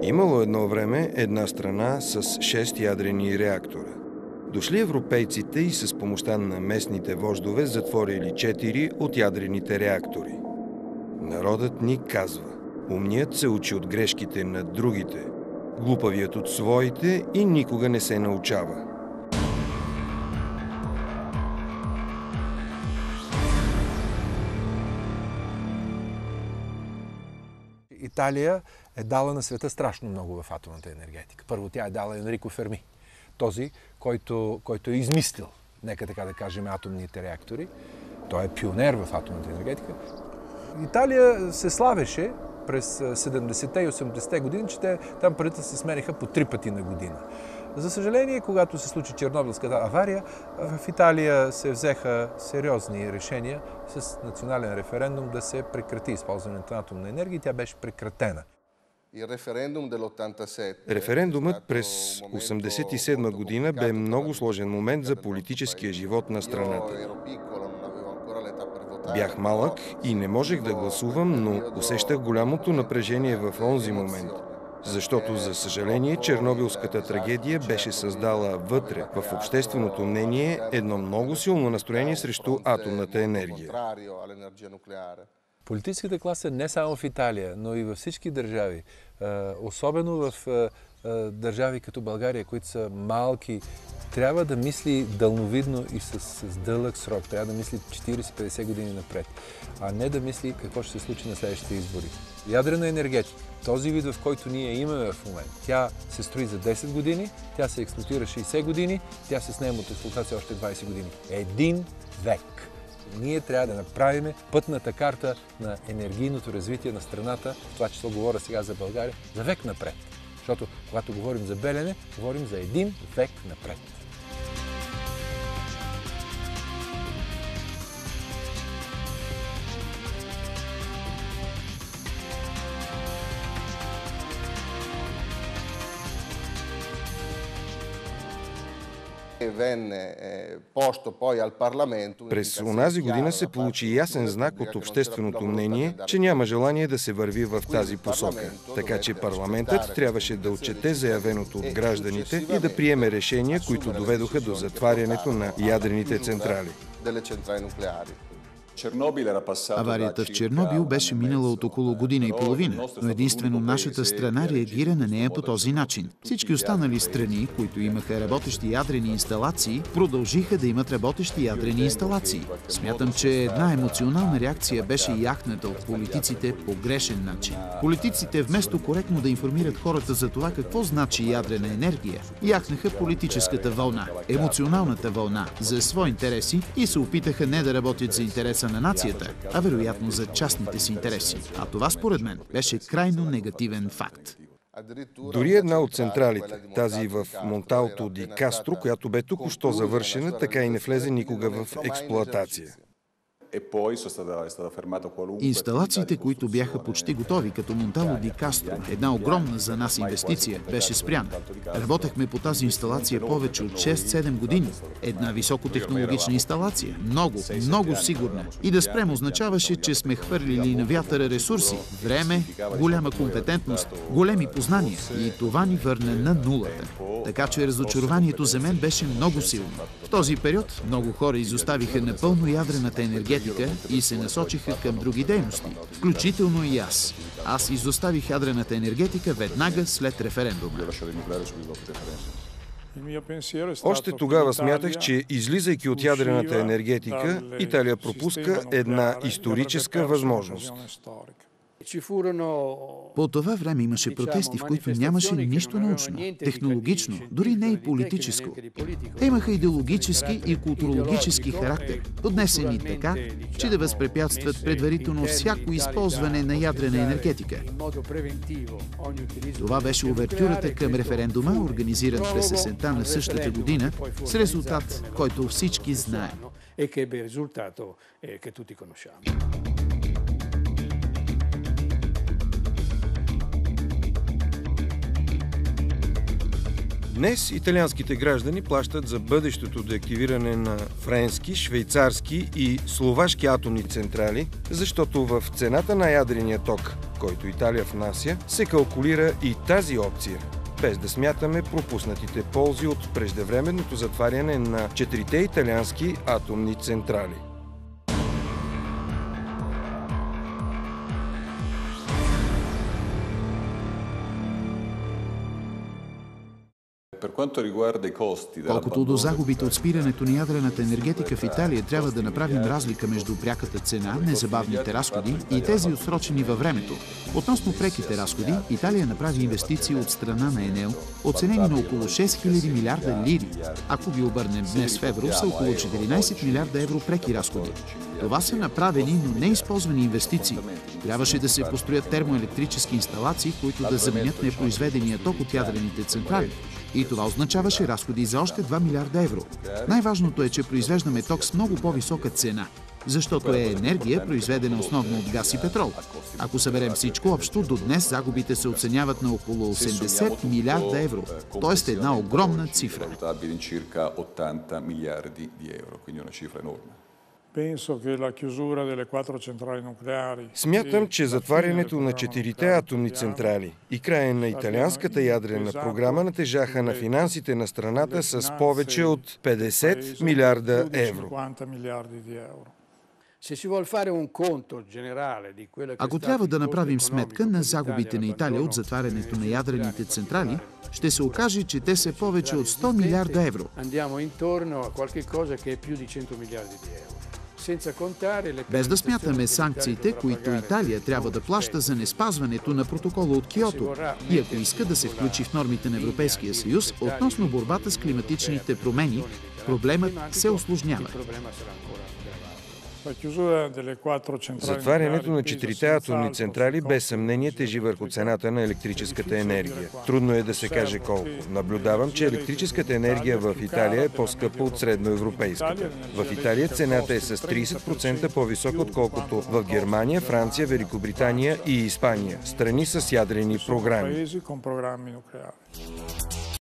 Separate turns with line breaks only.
Имало едно време една страна с 6 ядрени реактора. Дошли европейците и с помощта на местните вождове затворили 4 от ядрените реактори. Народът ни казва: умният се учи от грешките на другите, глупавият от своите и никога не се научава.
Италия е дала на света страшно много в атомната енергетика. Първо тя е дала Енрико Ферми, този, който е измислил, нека така да кажем, атомните реактори. Той е пионер в атомната енергетика. Италия се славеше през 70-те и 80-те години, че там парите се смениха по 3 пъти на година. За съжаление, когато се случи Чернобилската авария, в Италия се взеха сериозни решения с национален референдум да се прекрати използването на атомна енергия и тя беше прекратена.
Референдумът през 1987 година бе много сложен момент за политическия живот на страната. Бях малък и не можех да гласувам, но усещах голямото напрежение в онзи момент. Защото, за съжаление, Чернобилската трагедия беше създала вътре, в общественото мнение, едно много силно настроение срещу атомната енергия.
Политическата класа не само в Италия, но и във всички държави, особено в държави като България, които са малки, трябва да мисли дълновидно и с дълъг срок. Трябва да мисли 40-50 години напред, а не да мисли какво ще се случи на следващите избори. Ядрена енергетика, този вид, в който ние имаме в момента, тя се строи за 10 години, тя се експлоатира 60 години, тя се снема от експлоатация още 20 години. 1 век. Ние трябва да направим пътната карта на енергийното развитие на страната, в това число говоря сега за България, за век напред. Защото когато говорим за Белене, говорим за 1 век напред.
През онази година се получи ясен знак от общественото мнение, че няма желание да се върви в тази посока. Така че парламентът трябваше да отчете заявеното от гражданите и да приеме решения, които доведоха до затварянето на ядрените централи.
Аварията в Чернобил беше минала от около година и половина, но единствено нашата страна реагира на нея по този начин. Всички останали страни, които имаха работещи ядрени инсталации, продължиха да имат работещи ядрени инсталации. Смятам, че една емоционална реакция беше яхната от политиците по грешен начин. Политиците, вместо коректно да информират хората за това какво значи ядрена енергия, яхнаха политическата вълна, емоционалната вълна за свои интереси и се опитаха не да работят за интереса на нацията, а вероятно за частните си интереси. А това, според мен, беше крайно негативен факт.
Дори една от централите, тази в Монталто ди Кастро, която бе току-що завършена, така и не влезе никога в експлоатация.
Инсталациите, които бяха почти готови, като Монтало ди Кастро, една огромна за нас инвестиция, беше спряна. Работехме по тази инсталация повече от 6-7 години. Една високотехнологична инсталация. Много сигурна. И да спрем означаваше, че сме хвърлили на вятъра ресурси, време, голяма компетентност, големи познания. И това ни върна на нулата. Така че разочарованието за мен беше много силно. В този период много хора изоставиха напълно ядрената енергетика и се насочиха към други дейности, включително и аз. Аз изоставих ядрената енергетика веднага след референдума.
Още тогава смятах, че излизайки от ядрената енергетика, Италия пропуска една историческа възможност.
По това време имаше протести, в които нямаше нищо научно, технологично, дори не и политическо. Те имаха идеологически и културологически характер, поднесени така, че да възпрепятстват предварително всяко използване на ядрена енергетика. Това беше увертюрата към референдума, организиран през есента на същата година, с резултат, който всички знаем.
Днес италианските граждани плащат за бъдещото деактивиране на френски, швейцарски и словашки атомни централи, защото в цената на ядрения ток, който Италия внася, се калкулира и тази опция, без да смятаме пропуснатите ползи от преждевременното затваряне на 4 италиански атомни централи.
Колкото до загубите от спирането на ядрената енергетика в Италия, трябва да направим разлика между пряката цена, незабавните разходи и тези отсрочени във времето. Относно преките разходи, Италия направи инвестиции от страна на Енел, оценени на около 6000 милиарда лири. Ако ги обърнем днес в евро, са около 14 милиарда евро преки разходи. Това са направени, но неизползвани инвестиции. Трябваше да се построят термоелектрически инсталации, които да заменят непроизведения ток от ядрените централи. И това означаваше разходи за още 2 милиарда евро. Най-важното е, че произвеждаме ток с много по-висока цена, защото е енергия, произведена основно от газ и петрол. Ако съберем всичко общо, до днес загубите се оценяват на около 80 милиарда евро, т.е. една огромна цифра.
Смятам, че затварянето на 4-те атомни централи и края на италианската ядрена програма натежаха на финансите на страната с повече от 50 милиарда евро.
Ако трябва да направим сметка на загубите на Италия от затварянето на ядрените централи, ще се окаже, че те са повече от 100 милиарда евро. Без да смятаме санкциите, които Италия трябва да плаща за неспазването на протокола от Киото и ако иска да се включи в нормите на Европейския съюз относно борбата с климатичните промени, проблемът се усложнява.
Затварянето на 4-те атомни централи без съмнение тежи върху цената на електрическата енергия. Трудно е да се каже колко. Наблюдавам, че електрическата енергия в Италия е по-скъпа от средноевропейската. В Италия цената е с 30% по-висока, отколкото в Германия, Франция, Великобритания и Испания, страни с ядрени програми.